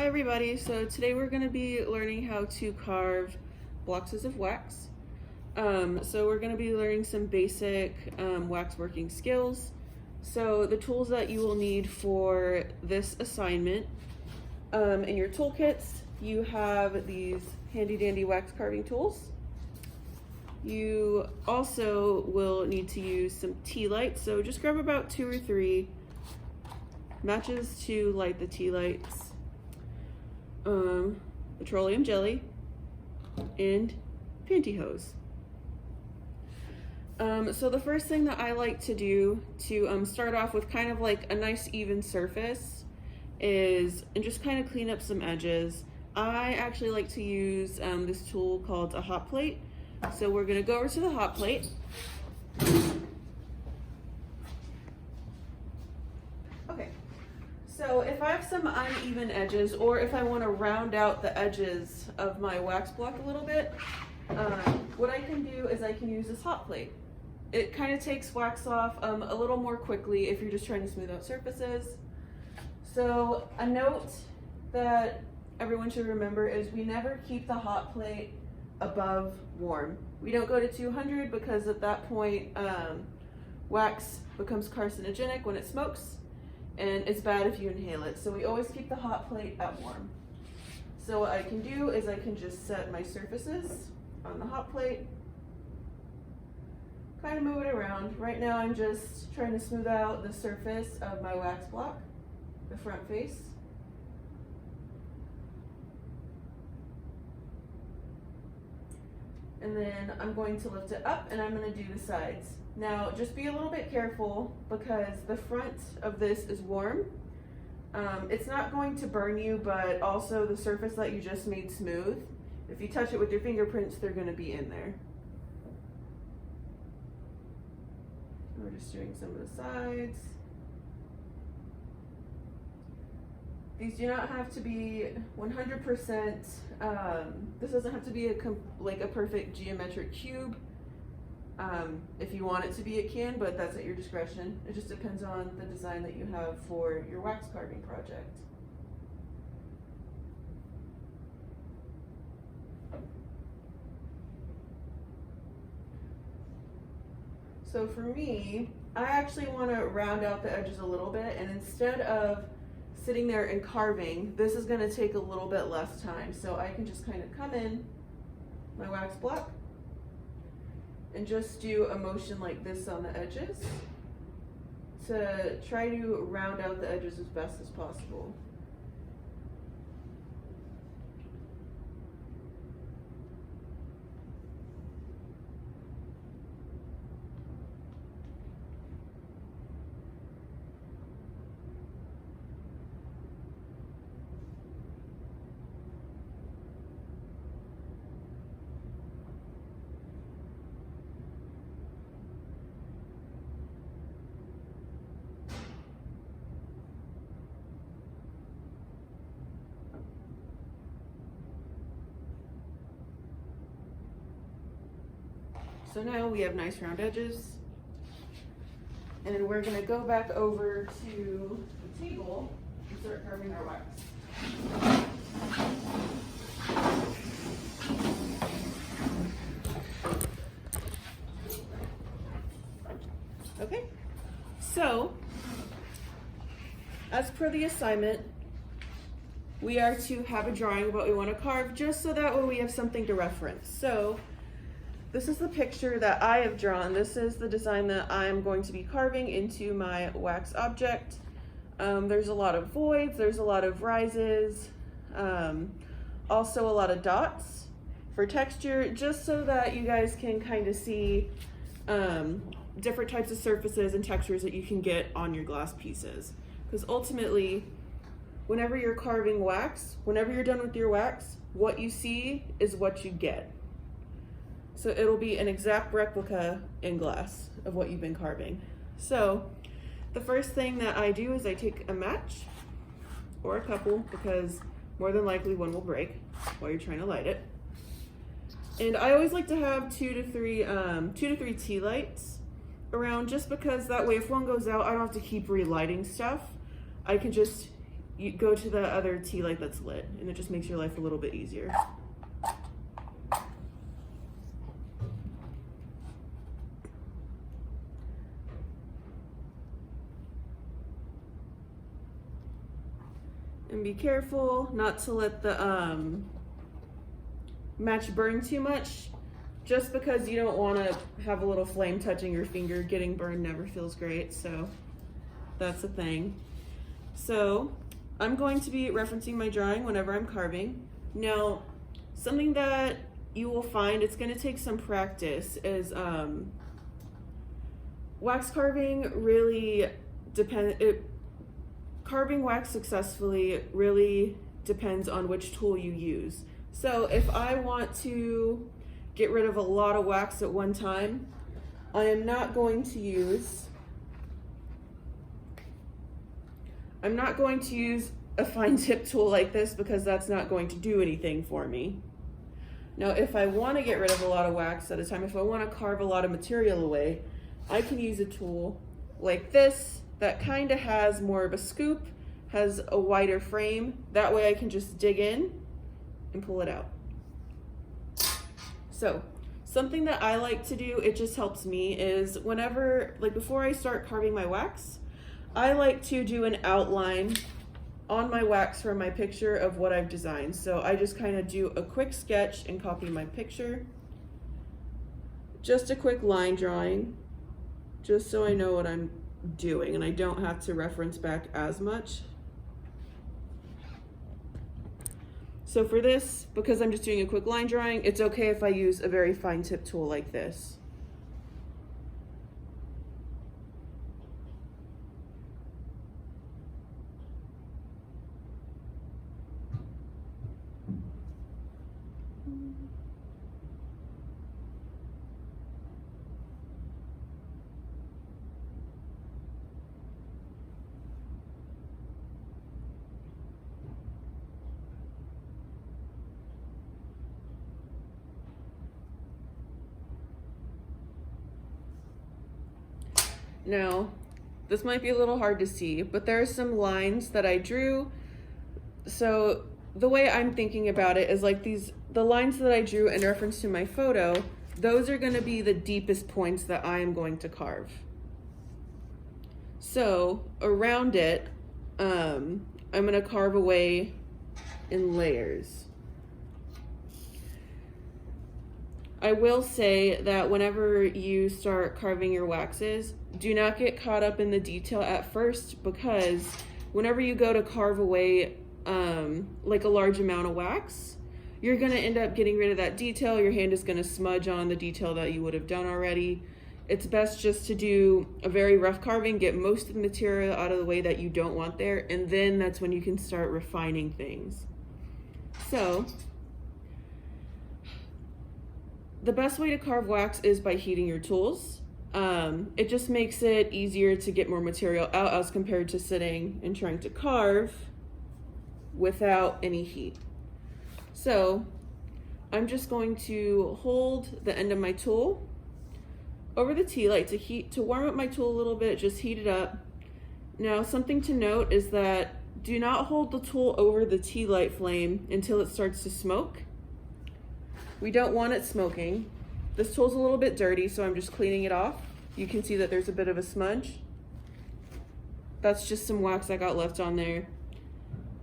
everybody, so today we're going to be learning how to carve blocks of wax. So we're going to be learning some basic wax working skills. So the tools that you will need for this assignment, in your toolkits, you have these handy dandy wax carving tools. You also will need to use some tea lights, so just grab about 2 or 3 matches to light the tea lights, petroleum jelly, and pantyhose. So the first thing that I like to do to start off with kind of like a nice even surface is, and just kind of clean up some edges, I actually like to use this tool called a hot plate. So we're going to go over to the hot plate. Okay, so if I have some uneven edges, or if I want to round out the edges of my wax block a little bit, what I can do is I can use this hot plate. It kind of takes wax off a little more quickly if you're just trying to smooth out surfaces. So a note that everyone should remember is we never keep the hot plate above warm. We don't go to 200 because at that point wax becomes carcinogenic when it smokes, and it's bad if you inhale it. So we always keep the hot plate at warm. So what I can do is I can just set my surfaces on the hot plate, kind of move it around. Right now I'm just trying to smooth out the surface of my wax block, the front face. And then I'm going to lift it up and I'm going to do the sides. Now just be a little bit careful because the front of this is warm. It's not going to burn you, but also the surface that you just made smooth, if you touch it with your fingerprints, they're going to be in there. We're just doing some of the sides. These do not have to be 100%, this doesn't have to be like a perfect geometric cube. If you want it to be, it can, but that's at your discretion. It just depends on the design that you have for your wax carving project. So for me, I actually want to round out the edges a little bit, and instead of sitting there and carving, this is going to take a little bit less time. So I can just kind of come in my wax block and just do a motion like this on the edges to try to round out the edges as best as possible. So now we have nice round edges, and we're going to go back over to the table and start carving our wax. Okay, so as per the assignment, we are to have a drawing of what we want to carve, just so that way we have something to reference. So this is the picture that I have drawn. This is the design that I'm going to be carving into my wax object. There's a lot of voids, there's a lot of rises, also a lot of dots for texture, just so that you guys can kind of see different types of surfaces and textures that you can get on your glass pieces. Because ultimately, whenever you're carving wax, whenever you're done with your wax, what you see is what you get. So it'll be an exact replica in glass of what you've been carving. So the first thing that I do is I take a match, or a couple, because more than likely one will break while you're trying to light it. And I always like to have 2 to 3 tea lights around, just because that way if one goes out, I don't have to keep relighting stuff. I can just you go to the other tea light that's lit, and it just makes your life a little bit easier. And be careful not to let the match burn too much. Just because you don't want to have a little flame touching your finger, getting burned never feels great, so that's the thing. So I'm going to be referencing my drawing whenever I'm carving. Now, something that you will find, it's going to take some practice, is wax carving really carving wax successfully really depends on which tool you use. So if I want to get rid of a lot of wax at one time, I am not going to use a fine tip tool like this, because that's not going to do anything for me. Now, if I want to get rid of a lot of wax at a time, if I want to carve a lot of material away, I can use a tool like this that kind of has more of a scoop, has a wider frame. That way I can just dig in and pull it out. So something that I like to do, it just helps me, is whenever, like before I start carving my wax, I like to do an outline on my wax from my picture of what I've designed. So I just kind of do a quick sketch and copy my picture. Just a quick line drawing, just so I know what I'm doing and I don't have to reference back as much. So for this, because I'm just doing a quick line drawing, it's okay if I use a very fine tip tool like this. Now, this might be a little hard to see, but there are some lines that I drew. So the way I'm thinking about it is like the lines that I drew in reference to my photo, those are going to be the deepest points that I am going to carve. So around it, I'm going to carve away in layers. I will say that whenever you start carving your waxes, do not get caught up in the detail at first, because whenever you go to carve away like a large amount of wax, you're going to end up getting rid of that detail. Your hand is going to smudge on the detail that you would have done already. It's best just to do a very rough carving, get most of the material out of the way that you don't want there, and then that's when you can start refining things. So the best way to carve wax is by heating your tools. It just makes it easier to get more material out as compared to sitting and trying to carve without any heat. So I'm just going to hold the end of my tool over the tea light to warm up my tool a little bit, just heat it up. Now, something to note is that do not hold the tool over the tea light flame until it starts to smoke. We don't want it smoking. This tool's a little bit dirty, so I'm just cleaning it off. You can see that there's a bit of a smudge. That's just some wax I got left on there.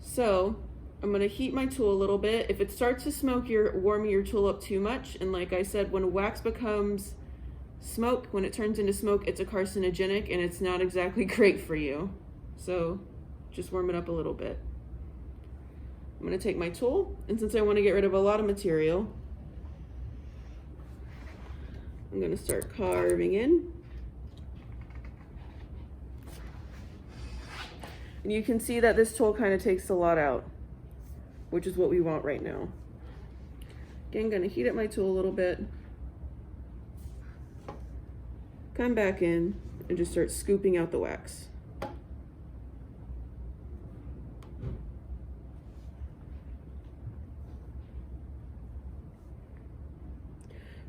So I'm gonna heat my tool a little bit. If it starts to smoke, you're warming your tool up too much. And like I said, when wax becomes smoke, when it turns into smoke, it's a carcinogenic and it's not exactly great for you. So just warm it up a little bit. I'm gonna take my tool, and since I wanna get rid of a lot of material, I'm gonna start carving in. And you can see that this tool kind of takes a lot out, which is what we want right now. Again, gonna heat up my tool a little bit. Come back in and just start scooping out the wax.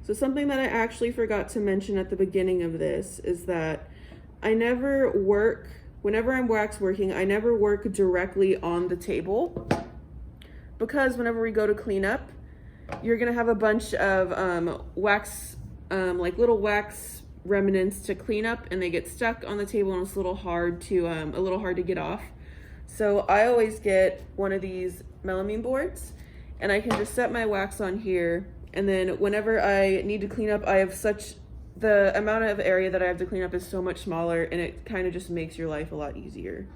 So something that I actually forgot to mention at the beginning of this is that I never work whenever I'm wax working, I never work directly on the table, because whenever we go to clean up, you're gonna have a bunch of wax, like little wax remnants to clean up, and they get stuck on the table, and it's a little hard to get off. So I always get one of these melamine boards, and I can just set my wax on here, and then whenever I need to clean up, the amount of area that I have to clean up is so much smaller, and it kind of just makes your life a lot easier.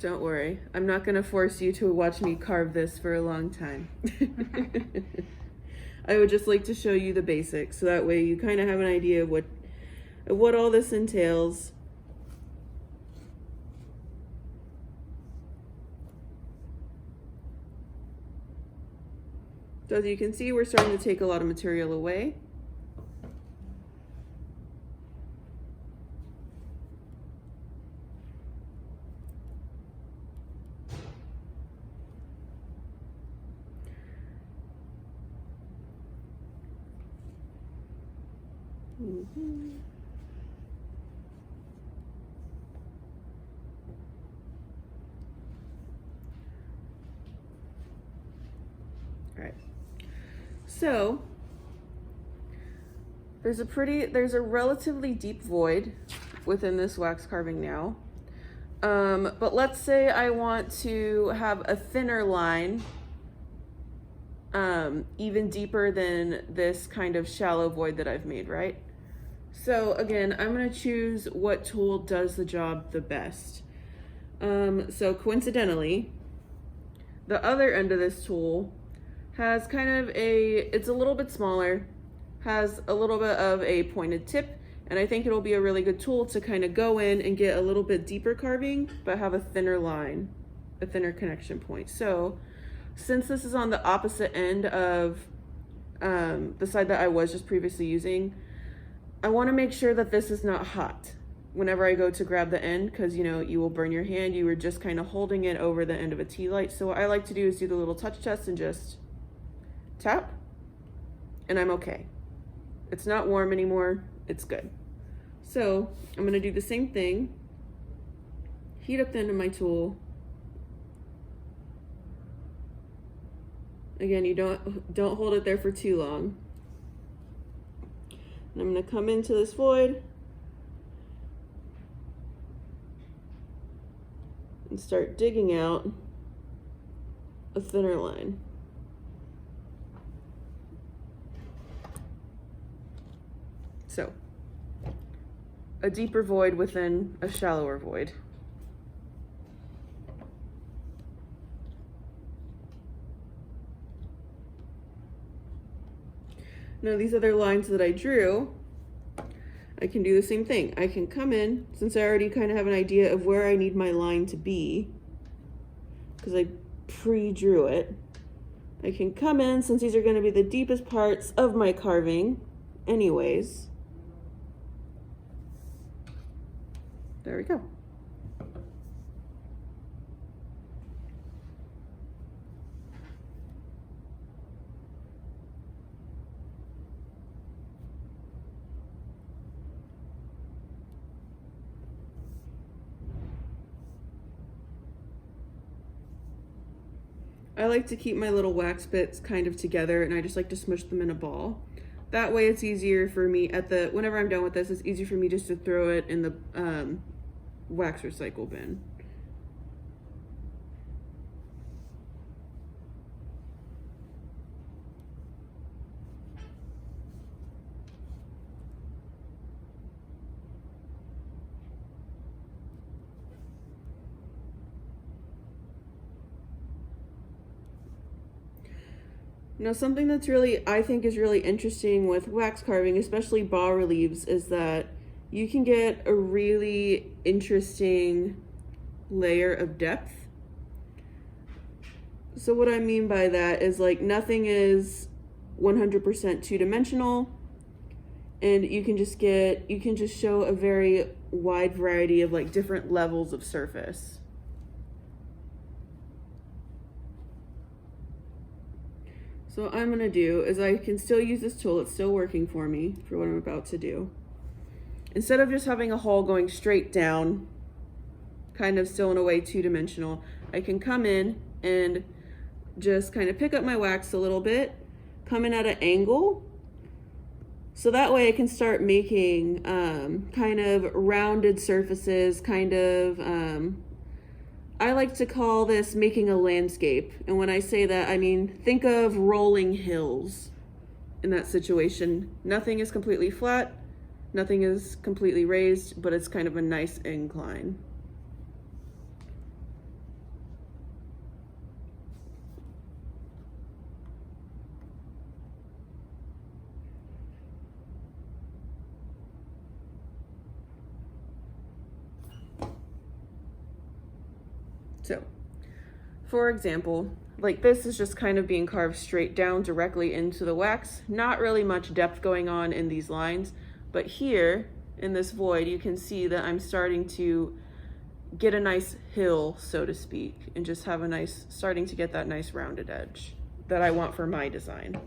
Don't worry, I'm not gonna force you to watch me carve this for a long time. I would just like to show you the basics, so that way you kind of have an idea of what all this entails. So as you can see, we're starting to take a lot of material away. All right. So there's a relatively deep void within this wax carving now. But let's say I want to have a thinner line, even deeper than this kind of shallow void that I've made, right? So again, I'm gonna choose what tool does the job the best. So coincidentally, the other end of this tool has it's a little bit smaller, has a little bit of a pointed tip, and I think it'll be a really good tool to kind of go in and get a little bit deeper carving, but have a thinner line, a thinner connection point. So since this is on the opposite end of the side that I was just previously using, I want to make sure that this is not hot whenever I go to grab the end, because you will burn your hand. You were just kind of holding it over the end of a tea light. So what I like to do is do the little touch test and just tap, and I'm okay. It's not warm anymore, it's good. So I'm gonna do the same thing, heat up the end of my tool. Again, you don't hold it there for too long. And I'm gonna come into this void and start digging out a thinner line. So, a deeper void within a shallower void. Now these other lines that I drew, I can do the same thing. I can come in, since I already kind of have an idea of where I need my line to be, because I pre-drew it. I can come in, since these are going to be the deepest parts of my carving anyways. There we go. I like to keep my little wax bits kind of together, and I just like to smush them in a ball. That way it's easier for me whenever I'm done with this, it's easier for me just to throw it in the wax recycle bin. Now, something that's really, I think is really interesting with wax carving, especially bas reliefs, is that you can get a really interesting layer of depth. So what I mean by that is, like, nothing is 100% two-dimensional, and you can just show a very wide variety of like different levels of surface. So what I'm gonna do is, I can still use this tool, it's still working for me for what I'm about to do. Instead of just having a hole going straight down, kind of still in a way two-dimensional, I can come in and just kind of pick up my wax a little bit, come in at an angle, so that way I can start making kind of rounded surfaces, kind of, I like to call this making a landscape. And when I say that, I mean, think of rolling hills in that situation. Nothing is completely flat, nothing is completely raised, but it's kind of a nice incline. So, for example, like this is just kind of being carved straight down directly into the wax. Not really much depth going on in these lines, but here in this void, you can see that I'm starting to get a nice hill, so to speak, and just have a nice, starting to get that nice rounded edge that I want for my design.